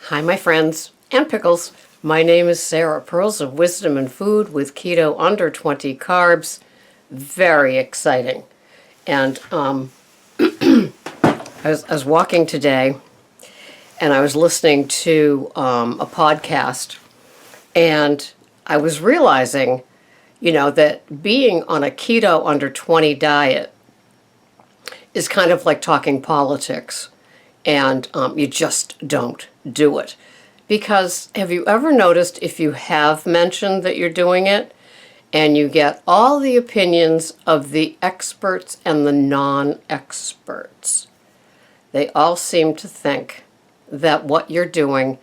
Hi, my friends and pickles. My name is Sarah, Pearls of Wisdom and Food with Keto Under 20 Carbs. Very exciting. And I was walking today and I was listening to a podcast, and I was realizing, that being on a keto under 20 diet is kind of like talking politics, and you just don't do it. Because have you ever noticed, if you have mentioned that you're doing it, and you get all the opinions of the experts and the non-experts, they all seem to think that what you're doing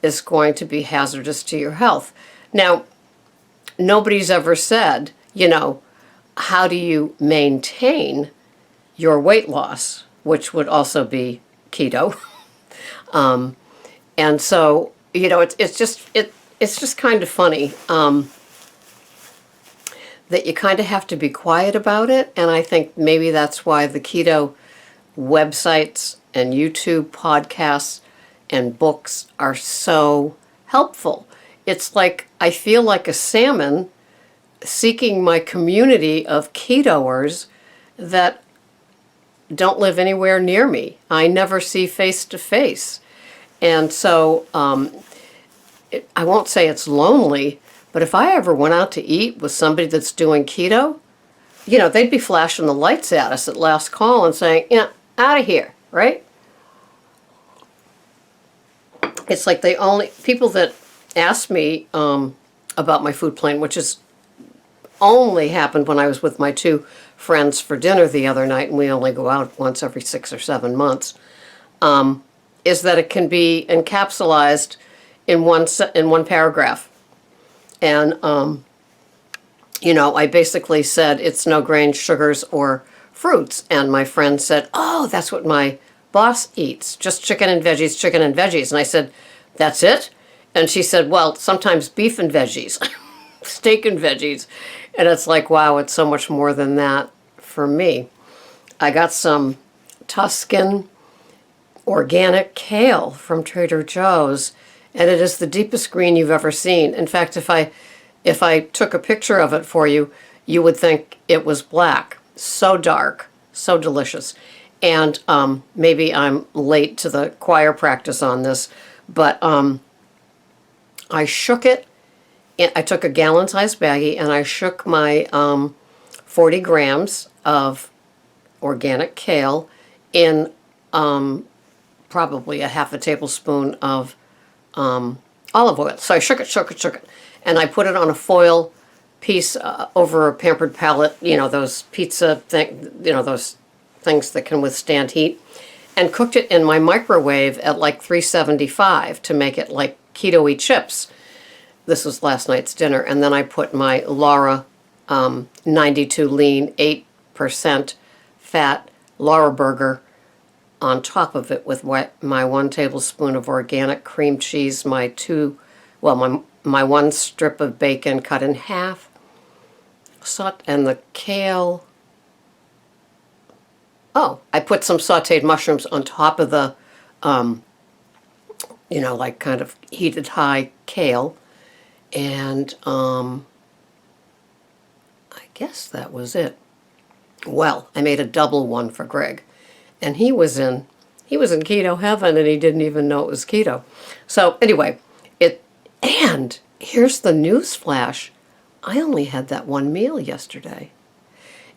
is going to be hazardous to your health. Now, nobody's ever said, how do you maintain your weight loss, which would also be keto. And so, it's just kind of funny that you kind of have to be quiet about it. And I think maybe that's why the keto websites and YouTube podcasts and books are so helpful. It's like I feel like a salmon seeking my community of ketoers that don't live anywhere near me. I never see face to face. And so I won't say it's lonely, but if I ever went out to eat with somebody that's doing keto, they'd be flashing the lights at us at last call and saying, out of here, right? It's like people that ask me about my food plan, which is only happened when I was with my two friends for dinner the other night, and we only go out once every 6 or 7 months, is that it can be encapsulated in one paragraph. And, I basically said it's no grains, sugars, or fruits. And my friend said, oh, that's what my boss eats, just chicken and veggies. And I said, that's it? And she said, well, sometimes beef and veggies, steak and veggies. And it's like, wow, it's so much more than that for me. I got some Tuscan organic kale from Trader Joe's, and it is the deepest green you've ever seen. In fact, if I took a picture of it for you, you would think it was black. So dark, so delicious. And maybe I'm late to the choir practice on this, but I shook it. I took a gallon-sized baggie and I shook my 40 grams of organic kale in probably a half a tablespoon of olive oil. So I shook it, and I put it on a foil piece over a Pampered Palate, those pizza those things that can withstand heat, and cooked it in my microwave at like 375 to make it like keto-y chips. This was last night's dinner. And then I put my Laura 92 lean, 8% fat Laura burger on top of it with my 1 tablespoon of organic cream cheese, my 1 strip of bacon cut in half, and the kale. Oh, I put some sauteed mushrooms on top of the, like kind of heated high kale. And I guess that was it. Well, I made a double one for Greg, and he was in keto heaven, and he didn't even know it was keto. So anyway, and here's the news flash. I only had that one meal yesterday,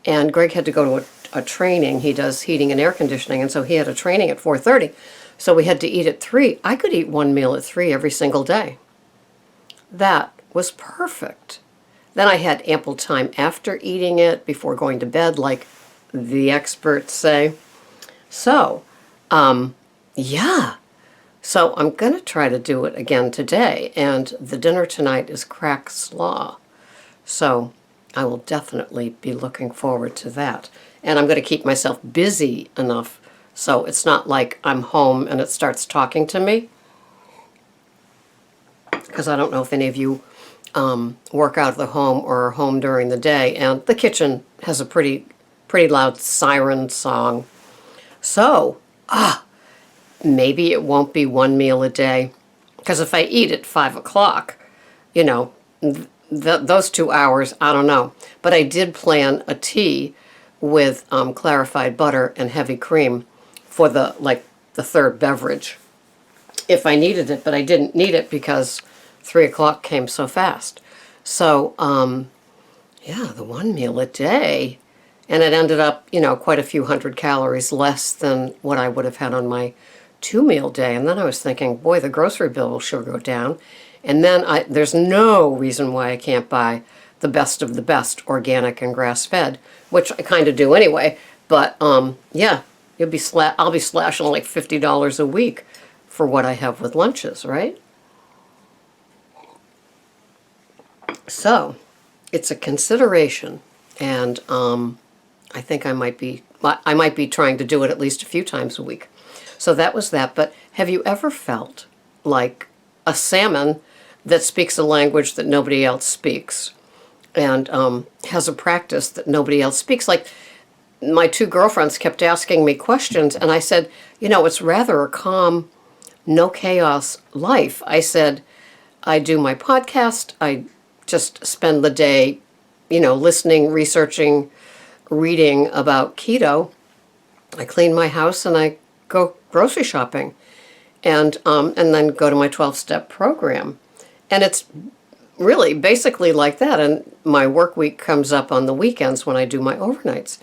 and Greg had to go to a training. He does heating and air conditioning, and so he had a training at 4:30. So we had to eat at 3. I could eat one meal at 3 every single day. That was perfect. Then I had ample time after eating it, before going to bed, like the experts say. So, yeah. So I'm going to try to do it again today, and the dinner tonight is crack slaw. So I will definitely be looking forward to that. And I'm going to keep myself busy enough so it's not like I'm home and it starts talking to me. Because I don't know if any of you work out of the home or are home during the day, and the kitchen has a pretty loud siren song. So, maybe it won't be one meal a day. Because if I eat at 5 o'clock, you know, those 2 hours, I don't know. But I did plan a tea with clarified butter and heavy cream for the third beverage if I needed it, but I didn't need it because 3 o'clock came so fast. So, yeah, the one meal a day. And it ended up, quite a few hundred calories less than what I would have had on my 2 meal day. And then I was thinking, boy, the grocery bill will sure go down. And then there's no reason why I can't buy the best of the best organic and grass-fed, which I kind of do anyway. But yeah, I'll be slashing like $50 a week for what I have with lunches, right? So it's a consideration, and I think I might be trying to do it at least a few times a week. So that was that. But have you ever felt like a salmon that speaks a language that nobody else speaks and has a practice that nobody else speaks? Like, my two girlfriends kept asking me questions, and I said, it's rather a calm, no chaos life. I said, I do my podcast. I just spend the day, listening, researching, reading about keto. I clean my house and I go grocery shopping, and then go to my 12-step program. And it's really basically like that. And my work week comes up on the weekends when I do my overnights.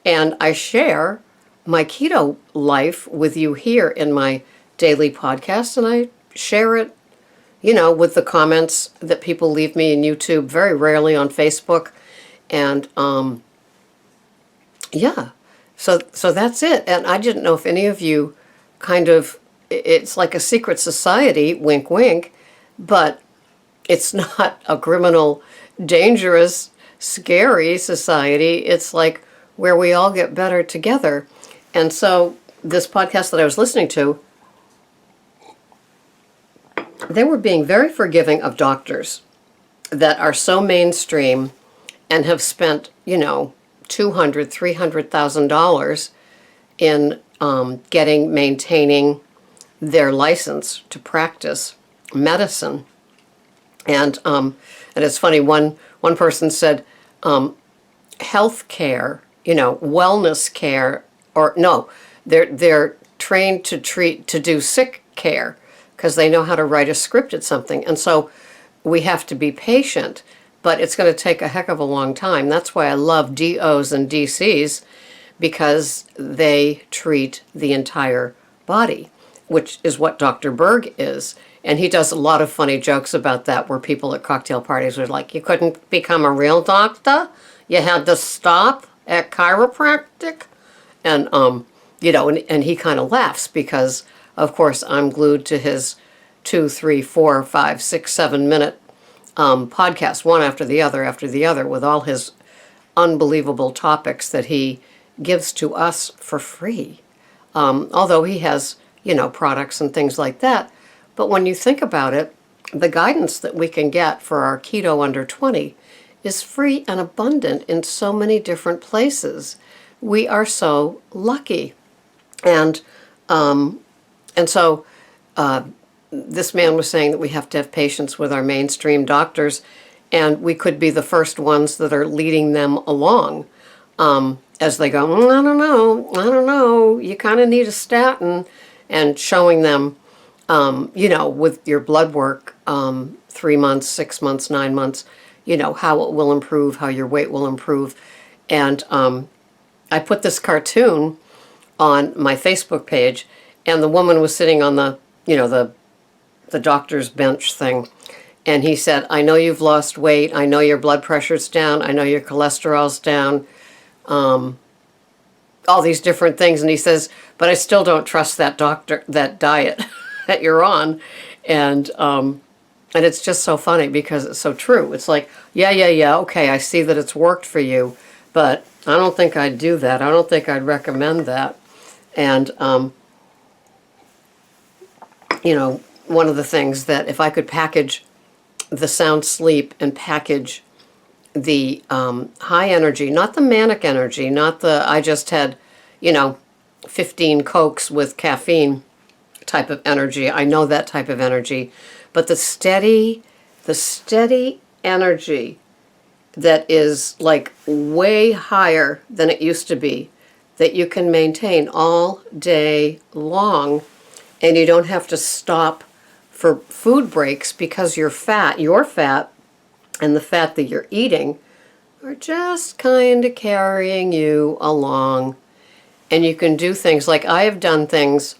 And I share my keto life with you here in my daily podcast, and I share it, with the comments that people leave me in YouTube, very rarely on Facebook. And yeah, so that's it. And I didn't know if any of you it's like a secret society, wink, wink, but it's not a criminal, dangerous, scary society. It's like where we all get better together. And so this podcast that I was listening to, they were being very forgiving of doctors that are so mainstream and have spent, $200,000, $300,000 in maintaining their license to practice medicine. And it's funny, one person said, health care, wellness care, or no, they're trained to do sick care because they know how to write a script at something. And so we have to be patient, but it's going to take a heck of a long time. That's why I love DOs and DCs, because they treat the entire body, which is what Dr. Berg is. And he does a lot of funny jokes about that, where people at cocktail parties are like, you couldn't become a real doctor? You had to stop at chiropractic? And, and he kind of laughs because, of course, I'm glued to his 2, 3, 4, 5, 6, 7-minute podcasts, one after the other, with all his unbelievable topics that he gives to us for free. Although he has, products and things like that. But when you think about it, the guidance that we can get for our Keto Under 20 is free and abundant in so many different places. We are so lucky. And so this man was saying that we have to have patience with our mainstream doctors, and we could be the first ones that are leading them along as they go, I don't know, you kind of need a statin, and showing them, with your blood work, 3 months, 6 months, 9 months, how it will improve, how your weight will improve. And I put this cartoon on my Facebook page, and the woman was sitting on the doctor's bench thing, and he said, I know you've lost weight, I know your blood pressure's down, I know your cholesterol's down, all these different things. And he says, but I still don't trust that diet that you're on. And it's just so funny because it's so true. It's like, yeah, okay, I see that it's worked for you, but I don't think I'd do that. I don't think I'd recommend that. And, one of the things that if I could package the sound sleep and package the high energy, not the manic energy, not the I just had, 15 Cokes with caffeine type of energy. I know that type of energy. But the steady energy that is like way higher than it used to be, that you can maintain all day long, and you don't have to stop for food breaks because your fat and the fat that you're eating are just kind of carrying you along. And you can do things like I have done things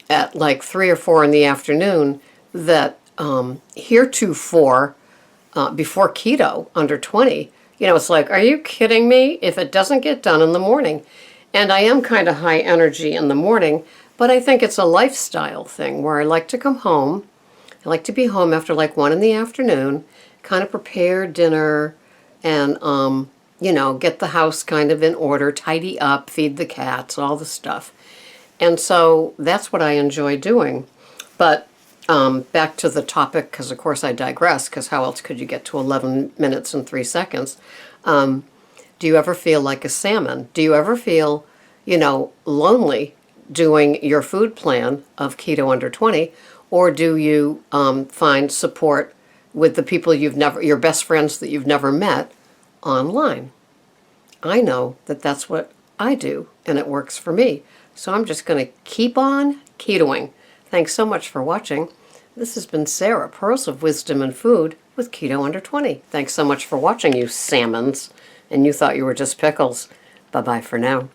at like 3 or 4 in the afternoon that heretofore, before keto, under 20, it's like, are you kidding me if it doesn't get done in the morning? And I am kind of high energy in the morning, but I think it's a lifestyle thing where I like to come home. I like to be home after like 1 in the afternoon, kind of prepare dinner and, get the house kind of in order, tidy up, feed the cats, all the stuff. And so that's what I enjoy doing. But back to the topic, because of course I digress, because how else could you get to 11 minutes and 3 seconds? Do you ever feel like a salmon? Do you ever feel, lonely doing your food plan of keto under 20? Or do you find support with the people your best friends that you've never met online? I know that that's what I do, and it works for me. So I'm just going to keep on ketoing. Thanks so much for watching. This has been Sarah, Pearls of Wisdom and Food with Keto Under 20. Thanks so much for watching, you salmons. And you thought you were just pickles. Bye-bye for now.